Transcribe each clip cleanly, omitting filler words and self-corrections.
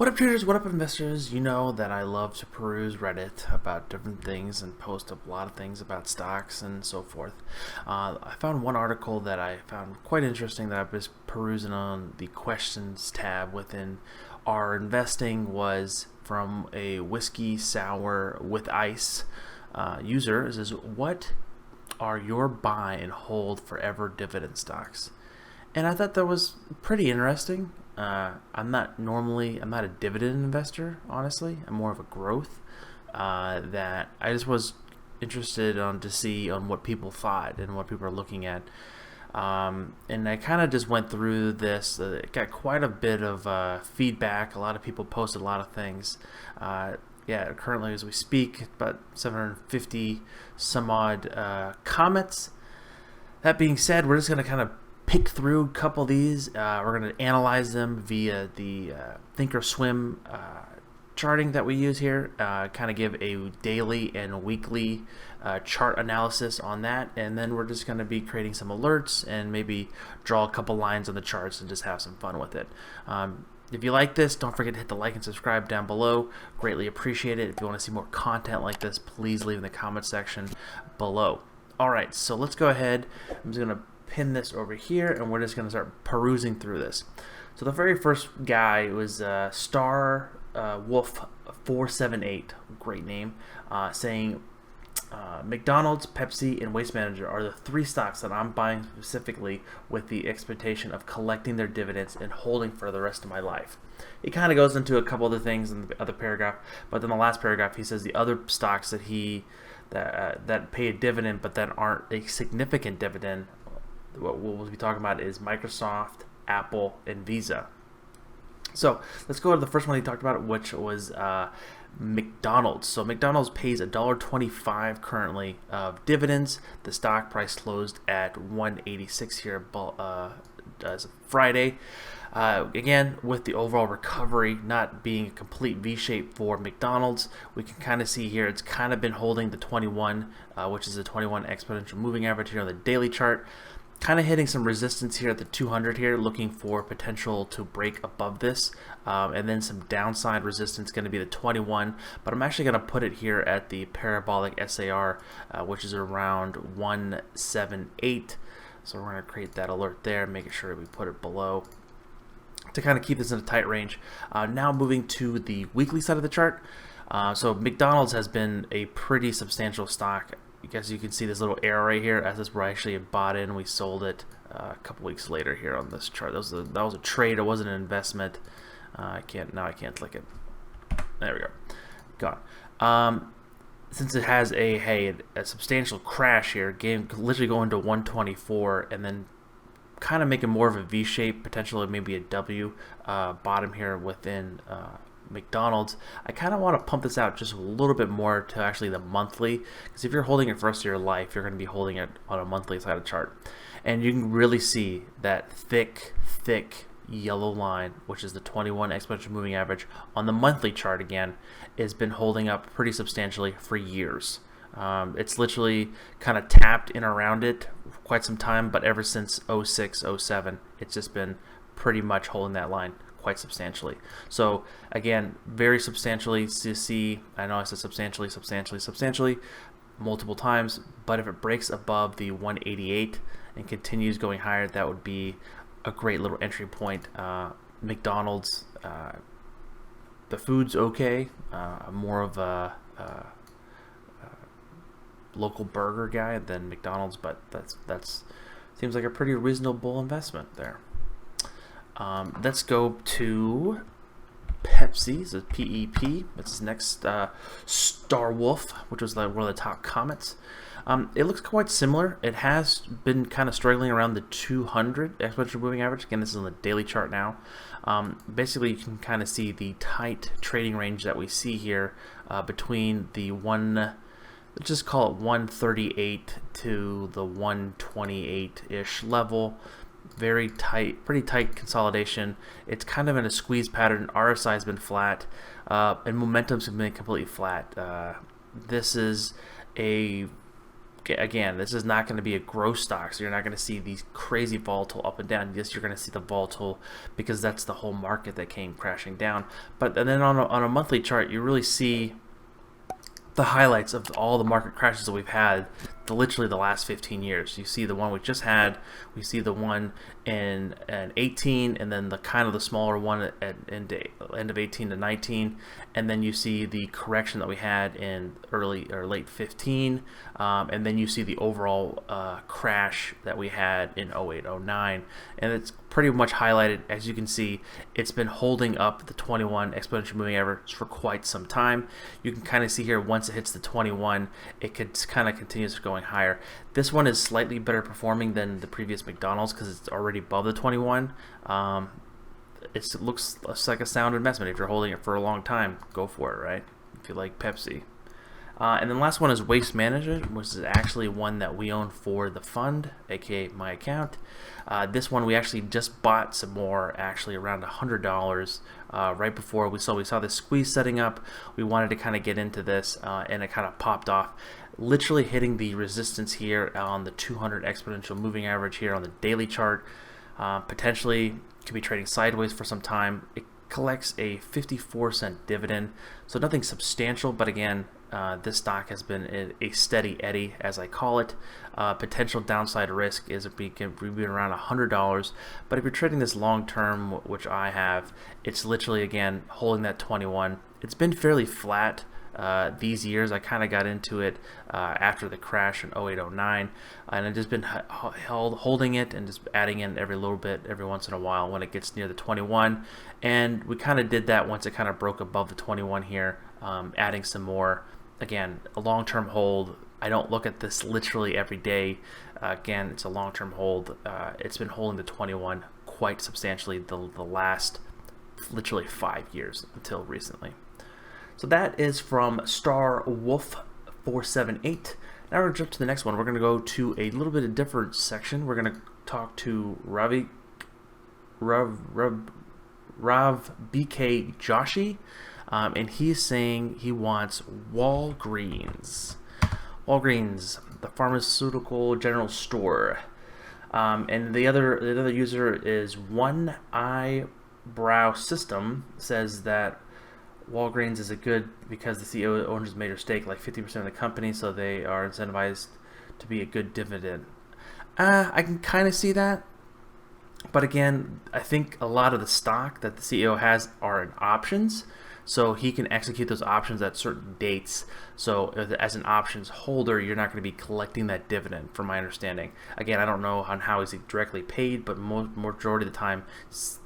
What up, traders? What up, investors? You know that I love to peruse Reddit about different things and post a lot of things about stocks and so forth. I found one article that I found quite interesting that I was perusing on the questions tab within our investing was from a whiskey sour with ice user. It says, what are your buy and hold forever dividend stocks? And I thought that was pretty interesting. I'm not a dividend investor, honestly. I'm more of a growth. That I just was interested to see on what people thought and what people are looking at. And I kind of just went through this. It got quite a bit of feedback. A lot of people posted a lot of things. Currently as we speak, about 750 some odd comments. That being said, we're just going to kind of pick through a couple of these. We're going to analyze them via the Thinkorswim charting that we use here. Kind of give a daily and weekly chart analysis on that, and then we're just going to be creating some alerts and maybe draw a couple lines on the charts and just have some fun with it. If you like this, don't forget to hit the like and subscribe down below. Greatly appreciate it. If you want to see more content like this, please leave in the comment section below. Alright, so let's go ahead. I'm just going to pin this over here, and we're just going to start perusing through this. So the very first guy was Star Wolf 478, great name, saying McDonald's, Pepsi, and Waste Manager are the three stocks that I'm buying specifically with the expectation of collecting their dividends and holding for the rest of my life. It kind of goes into a couple other things in the other paragraph, but then the last paragraph he says the other stocks that pay a dividend but that aren't a significant dividend. What we'll be talking about is Microsoft, Apple, and Visa. So let's go to the first one he talked about, which was McDonald's. So McDonald's pays $1.25 currently of dividends. The stock price closed at $1.86 here as of Friday. Again, with the overall recovery not being a complete V-shape for McDonald's, we can kind of see here it's kind of been holding the 21, which is the 21 exponential moving average here on the daily chart. Kind of hitting some resistance here at the 200 here, looking for potential to break above this, and then some downside resistance going to be the 21, but I'm actually going to put it here at the parabolic SAR, which is around 178. So we're going to create that alert there, making sure we put it below to kind of keep this in a tight range. Now moving to the weekly side of the chart. So McDonald's has been a pretty substantial stock. I guess you can see this little arrow right here. As this, where I actually had bought in, we sold it a couple weeks later here on this chart. That was a trade. It wasn't an investment. I can't click it. There we go. Gone. Since it has a substantial crash here, literally going to 124, and then kind of making more of a V shape, potentially maybe a W bottom here within McDonald's. I kind of want to pump this out just a little bit more to actually the monthly, because if you're holding it for the rest of your life, you're going to be holding it on a monthly side of the chart, and you can really see that thick yellow line, which is the 21 exponential moving average on the monthly chart, again has been holding up pretty substantially for years. It's literally kind of tapped in around it quite some time, but ever since 06, 07, it's just been pretty much holding that line quite substantially. So again, very substantially to see. I know I said substantially multiple times, but if it breaks above the 188 and continues going higher, that would be a great little entry point. McDonald's, the food's okay. I'm more of a local burger guy than McDonald's, but that's seems like a pretty reasonable investment there. Let's go to Pepsi. So PEP. That's next. Star Wolf, which was one of the top comments. It looks quite similar. It has been kind of struggling around the 200 exponential moving average. Again, this is on the daily chart now. Basically, you can kind of see the tight trading range that we see here between the let's just call it 138 to the 128-ish level. Very tight, pretty tight consolidation. It's kind of in a squeeze pattern. RSI has been flat, and momentum's been completely flat. This is a again, this is not going to be a growth stock, so you're not going to see these crazy volatile up and down. Yes, you're going to see the volatile because that's the whole market that came crashing down. But and then on a monthly chart, you really see the highlights of all the market crashes that we've had literally the last 15 years. You see the one we just had, we see the one in 18, and then the kind of the smaller one at end of 18 to 19, and then you see the correction that we had in early or late 15, and then you see the overall crash that we had in 08, 09, and it's pretty much highlighted. As you can see, it's been holding up the 21 exponential moving average for quite some time. You can kind of see here, once it hits the 21, it could kind of continues going higher. This one is slightly better performing than the previous McDonald's because it's already above the 21. It looks like a sound investment. If you're holding it for a long time, go for it, right? If you like Pepsi. And then last one is Waste Management, which is actually one that we own for the fund, aka my account. This one we actually just bought some more, actually around $100 right before we saw this squeeze setting up. We wanted to kind of get into this, and it kind of popped off, literally hitting the resistance here on the 200 exponential moving average here on the daily chart. Potentially could be trading sideways for some time. It collects a 54-cent dividend, so nothing substantial, but again, this stock has been a steady eddy, as I call it. Potential downside risk is it can be around $100, but if you're trading this long term, which I have, it's literally, again, holding that 21. It's been fairly flat these years. I kind of got into it after the crash in 08, 09, and I've just been holding it and just adding in every little bit every once in a while when it gets near the 21, and we kind of did that once it kind of broke above the 21 here, adding some more. Again, a long-term hold. I don't look at this literally every day. Again, it's a long-term hold. It's been holding the 21 quite substantially the last literally 5 years until recently. So that is from Star Wolf 478. Now we're going to jump to the next one. We're going to go to a little bit of different section. We're going to talk to Rav BK Joshi. And he's saying he wants Walgreens. Walgreens, the pharmaceutical general store. And the other user is One Eyebrow System, says that Walgreens is a good because the CEO owns a major stake, like 50% of the company, so they are incentivized to be a good dividend. I can kind of see that. But again, I think a lot of the stock that the CEO has are in options. So he can execute those options at certain dates. So as an options holder, you're not going to be collecting that dividend, from my understanding. Again, I don't know on how he's directly paid, but majority of the time,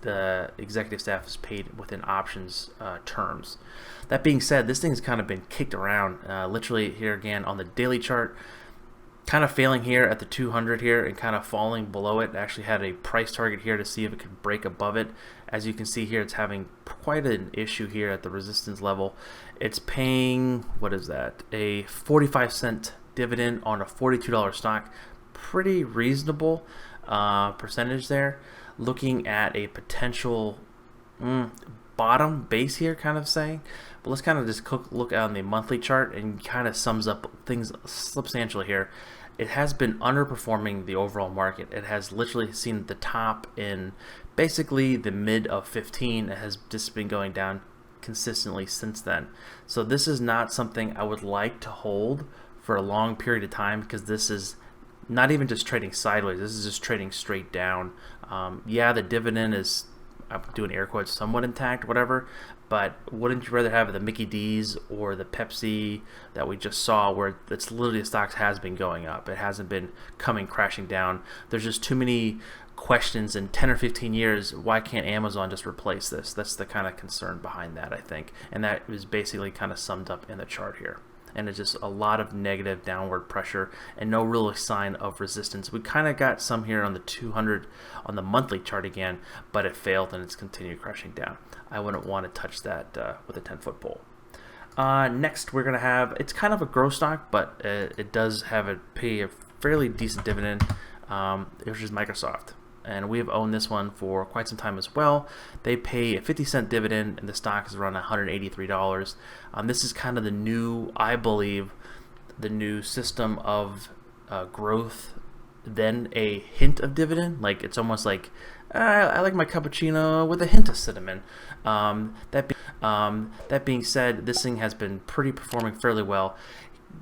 the executive staff is paid within options terms. That being said, this thing has kind of been kicked around. Literally here again on the daily chart, kind of failing here at the 200 here and kind of falling below it. Actually had a price target here to see if it could break above it. As you can see here, it's having quite an issue here at the resistance level. It's paying, what is that, a 45-cent dividend on a $42 stock. Pretty reasonable percentage there. Looking at a potential bottom base here, kind of saying. But let's kind of just look on the monthly chart and kind of sums up things substantially here. It has been underperforming the overall market. It has literally seen the top in basically the mid of 15. It has just been going down consistently since then. So this is not something I would like to hold for a long period of time, because this is not even just trading sideways. This is just trading straight down. Yeah, the dividend is, I'm doing air quotes, somewhat intact, whatever, but wouldn't you rather have the Mickey D's or the Pepsi that we just saw, where it's literally the stocks has been going up? It hasn't been coming crashing down. There's just too many questions in 10 or 15 years. Why can't Amazon just replace this? That's the kind of concern behind that, I think. And that is basically kind of summed up in the chart here. And it's just a lot of negative downward pressure and no real sign of resistance. We kind of got some here on the 200 on the monthly chart again, but it failed and it's continued crashing down. I wouldn't want to touch that with a 10-foot pole. Next, we're going to have, it's kind of a growth stock, but it does have pay a fairly decent dividend, which is Microsoft. And we have owned this one for quite some time as well. They pay a 50-cent dividend, and the stock is around $183. This is kind of the new, I believe, the new system of growth then a hint of dividend. Like it's almost like I like my cappuccino with a hint of cinnamon. That being said, this thing has been performing fairly well,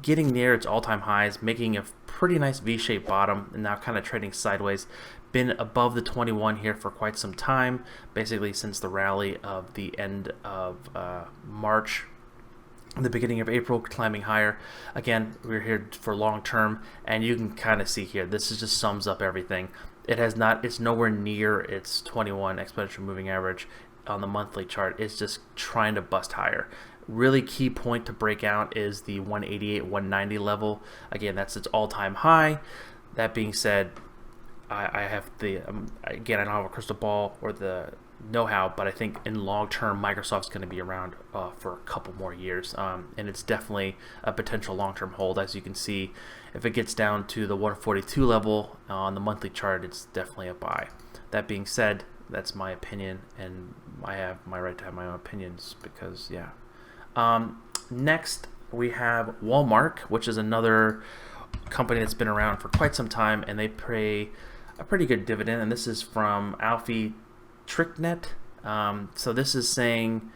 getting near its all-time highs, making a pretty nice V-shaped bottom, and now kind of trading sideways. Been above the 21 here for quite some time, basically since the rally of the end of March, the beginning of April, climbing higher. Again, we're here for long term, and you can kind of see here, this is just sums up everything. It's nowhere near its 21 exponential moving average on the monthly chart. It's just trying to bust higher. Really key point to break out is the 188, 190 level. Again, that's its all-time high. That being said, I have the again, I don't have a crystal ball or the know-how, but I think in long term Microsoft's going to be around for a couple more years, and it's definitely a potential long-term hold. As you can see, if it gets down to the 142 level on the monthly chart, it's definitely a buy. That being said, that's my opinion, and I have my right to have my own opinions because next we have Walmart, which is another company that's been around for quite some time, and they pay a pretty good dividend, and this is from Alfie Tricknet. So this is saying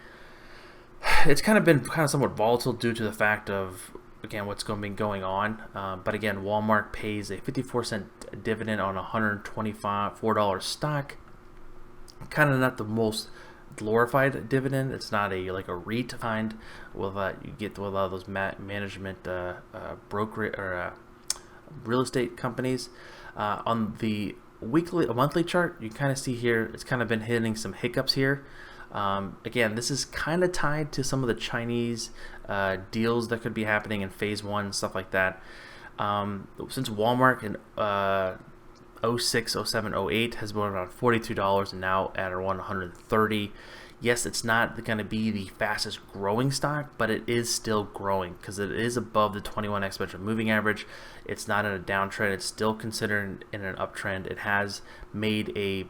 it's been somewhat volatile due to the fact of, again, what's been going on. But again, Walmart pays a 54-cent dividend on a $124 stock. Kind of not the most glorified dividend. It's not like a REIT kind with you get with a lot of those management brokerage or real estate companies. On the monthly chart, you kind of see here it's kind of been hitting some hiccups here. Again, this is kind of tied to some of the Chinese deals that could be happening in phase one, stuff like that. Since Walmart in 06, 07, 08 has been around $42 and now at around $130. Yes, it's not going to be the fastest growing stock, but it is still growing because it is above the 21 exponential moving average. It's not in a downtrend. It's still considered in an uptrend. It has made a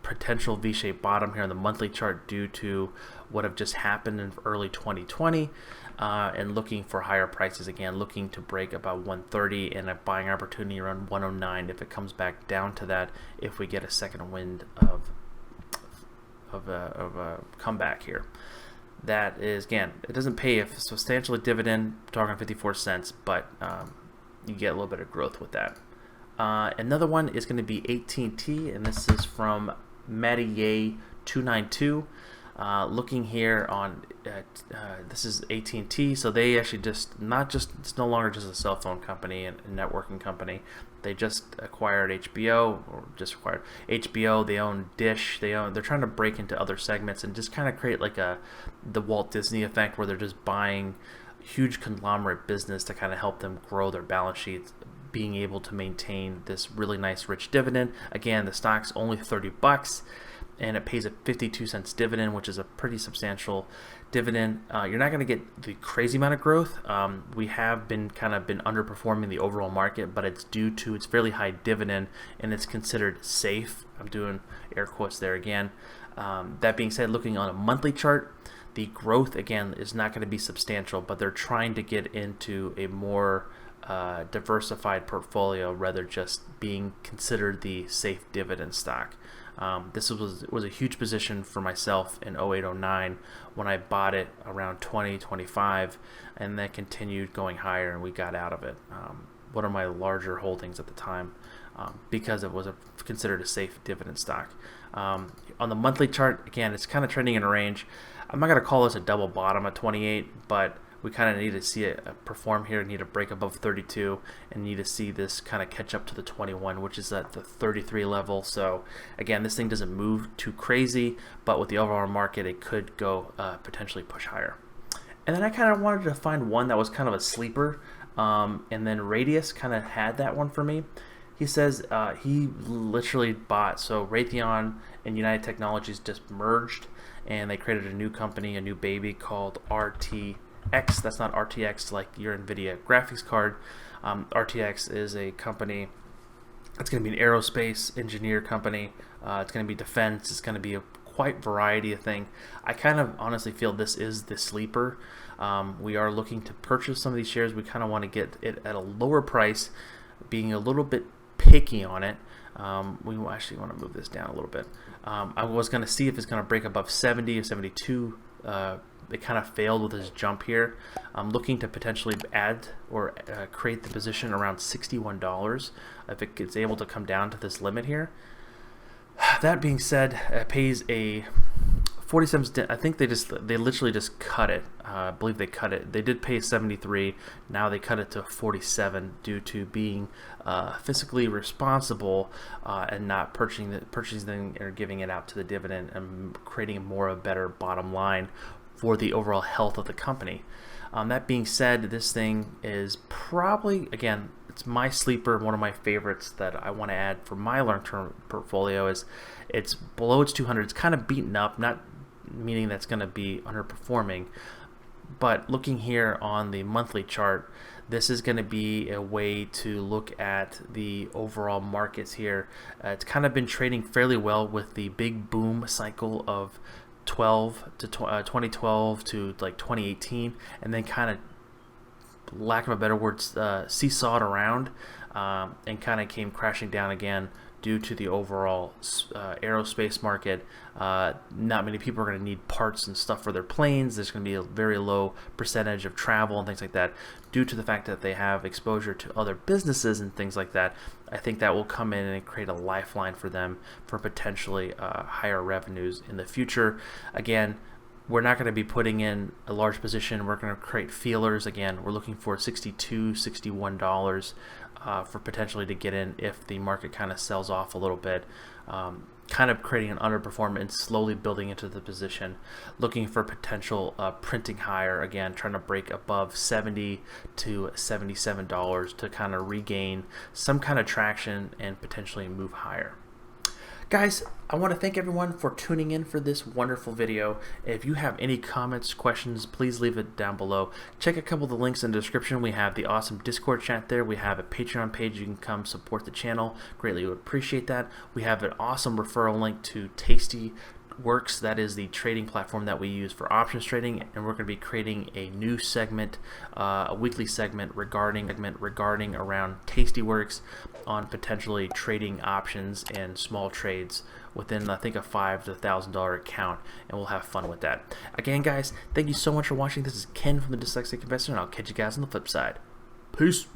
potential V-shaped bottom here on the monthly chart due to what have just happened in early 2020, and looking for higher prices again, looking to break about 130 and a buying opportunity around 109 if it comes back down to that, if we get a second wind of a comeback here. That is, again, it doesn't pay a substantial dividend, talking 54 cents, but you get a little bit of growth with that. Another one is going to be AT&T, and this is from Matty Yeh 292. Looking here on this is AT&T, so they actually it's no longer just a cell phone company and networking company. They just acquired HBO, They own Dish. They're trying to break into other segments and just kind of create like the Walt Disney effect, where they're just buying huge conglomerate business to kind of help them grow their balance sheets, being able to maintain this really nice rich dividend. Again, the stock's only $30 and it pays a 52 cents dividend, which is a pretty substantial dividend. You're not going to get the crazy amount of growth. We have been underperforming the overall market, but it's due to its fairly high dividend and it's considered safe. I'm doing air quotes there again. That being said, looking on a monthly chart, the growth again is not going to be substantial, but they're trying to get into a more diversified portfolio rather just being considered the safe dividend stock. This was a huge position for myself in 08-09 when I bought it around 20-25, and then continued going higher, and we got out of it. One of my larger holdings at the time, because it was considered a safe dividend stock. On the monthly chart, again, it's kind of trending in a range. I'm not going to call this a double bottom at 28, but we kind of need to see it perform here, need to break above 32, and need to see this kind of catch up to the 21, which is at the 33 level. So again, this thing doesn't move too crazy, but with the overall market, it could go potentially push higher. And then I kind of wanted to find one that was kind of a sleeper, and then Radius kind of had that one for me. He says he literally bought, so Raytheon and United Technologies just merged, and they created a new company, a new baby called RTX. That's not RTX like your NVIDIA graphics card. RTX is a company. It's going to be an aerospace engineer company. It's going to be defense. It's going to be a quite variety of thing. I kind of honestly feel this is the sleeper. We are looking to purchase some of these shares. We kind of want to get it at a lower price, being a little bit picky on it. We actually want to move this down a little bit. I was going to see if it's going to break above 70 or 72. It kind of failed with this jump here. I'm looking to potentially add or create the position around $61 if it gets able to come down to this limit here. That being said, it pays a 47 cents. I think they literally just cut it. I believe they cut it. They did pay 73. Now they cut it to 47 due to being fiscally responsible and not purchasing or giving it out to the dividend and creating more of a better bottom line for the overall health of the company. That being said, this thing is probably, again, it's my sleeper, one of my favorites that I want to add for my long-term portfolio. Is it's below its 200. It's kind of beaten up, not meaning that's going to be underperforming, but looking here on the monthly chart, this is going to be a way to look at the overall markets here. It's kind of been trading fairly well with the big boom cycle of 2012 to like 2018, and then kind of, lack of a better word, seesawed around and kind of came crashing down again due to the overall aerospace market. Not many people are going to need parts and stuff for their planes. There's going to be a very low percentage of travel and things like that due to the fact that they have exposure to other businesses and things like that. I think that will come in and create a lifeline for them for potentially higher revenues in the future. Again, we're not going to be putting in a large position. We're going to create feelers. Again, we're looking for $62, $61 for potentially to get in if the market kind of sells off a little bit. Kind of creating an underperformance, slowly building into the position, looking for potential printing higher. Again, trying to break above $70 to $77 to kind of regain some kind of traction and potentially move higher. Guys, I want to thank everyone for tuning in for this wonderful video. If you have any comments, questions, please leave it down below. Check a couple of the links in the description. We have the awesome Discord chat there. We have a Patreon page. You can come support the channel. Greatly would appreciate that. We have an awesome referral link to Tastyworks. That is the trading platform that we use for options trading, and we're going to be creating a new segment, a weekly segment regarding around Tastyworks on potentially trading options and small trades within, I think, a $5,000 to $1,000 account, and we'll have fun with that. Again, guys, thank you so much for watching. This is Ken from the Dyslexic Investor, and I'll catch you guys on the flip side. Peace.